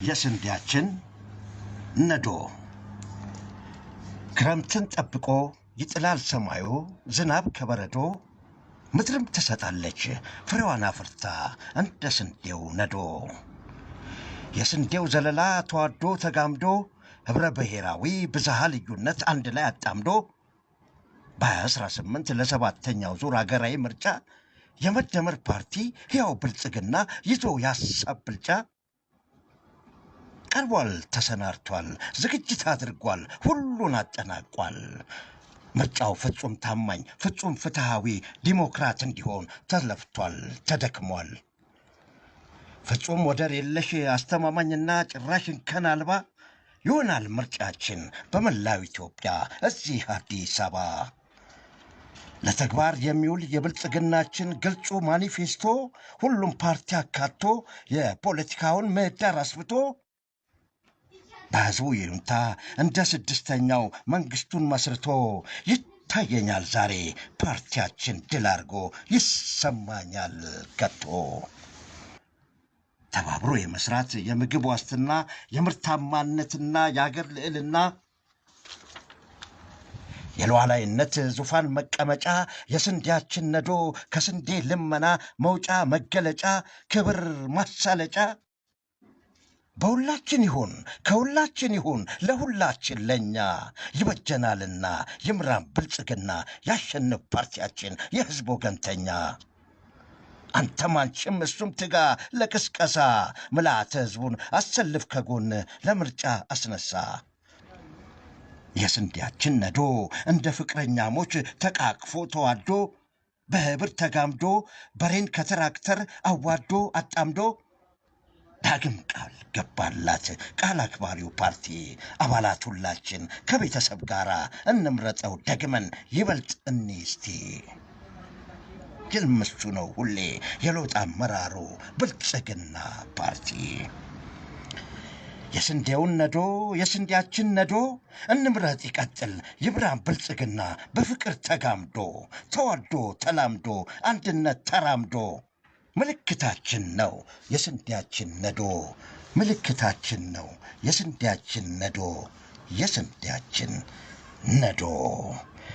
የስንዴያችን ነዶ ክረምትን ጠብቆ ይጥላል ሰማዩ ዝናብ ከበረዶ ምድርም ትሰጣለች ፍሬዋን አፍርታ እንደ ስንዴው ነዶ። የስንዴው ዘለላ ተዋዶ ተጋምዶ ህብረ ብሔራዊ ብዝሃ ልዩነት አንድ ላይ አጣምዶ በ2018 ለሰባተኛው ዙር አገራዊ ምርጫ የመደመር ፓርቲ ሕያው ብልጽግና ይዞ ያሳብ ብልጫ ቀርቧል፣ ተሰናድቷል፣ ዝግጅት አድርጓል፣ ሁሉን አጠናቋል። ምርጫው ፍጹም ታማኝ ፍጹም ፍትሃዊ ዲሞክራት እንዲሆን ተለፍቷል፣ ተደክሟል። ፍጹም ወደር የለሽ አስተማማኝና ጭራሽ እንከን አልባ ይሆናል ምርጫችን በመላው ኢትዮጵያ እዚህ አዲስ አበባ። ለተግባር የሚውል የብልጽግናችን ግልጹ ማኒፌስቶ ሁሉም ፓርቲ አካቶ የፖለቲካውን ምህዳር አስፍቶ በሕዝቡ ይሁንታ እንደ ስድስተኛው መንግስቱን መስርቶ ይታየኛል ዛሬ ፓርቲያችን ድል አድርጎ ይሰማኛል ገቶ። ተባብሮ የመስራት የምግብ ዋስትና የምርታማነትና የአገር ልዕልና የሉዓላዊነት ዙፋን መቀመጫ የስንዴያችን ነዶ ከስንዴ ልመና መውጫ መገለጫ ክብር ማሳለጫ በሁላችን ይሁን ከሁላችን ይሁን ለሁላችን ለኛ ይበጀናልና ይምራን ብልጽግና ያሸንፍ ፓርቲያችን የህዝብ ወገንተኛ። አንተም አንቺም እሱም ትጋ ለቅስቀሳ ምልዓተ ህዝቡን አሰልፍ ከጎን ለምርጫ አስነሳ። የስንዴያችን ነዶ እንደ ፍቅረኛሞች ተቃቅፎ ተዋዶ በህብር ተጋምዶ በሬን ከትራክተር አዋዶ አጣምዶ ዳግም ቃል ገባላት ቃል አክባሪው ፓርቲ አባላት ሁላችን ከቤተሰብ ጋር እንምረጠው ደግመን ይበልጥ እንስቲ። ግልምሱ ነው ሁሌ የለውጥ አመራሩ ብልጽግና ፓርቲ። የስንዴውን ነዶ የስንዴያችን ነዶ እንምረጥ ይቀጥል ይብራን ብልጽግና በፍቅር ተጋምዶ ተዋዶ ተላምዶ አንድነት ተራምዶ ምልክታችን ነው የስንዴያችን ነዶ ምልክታችን ነው የስንዴያችን ነዶ የስንዴያችን ነዶ።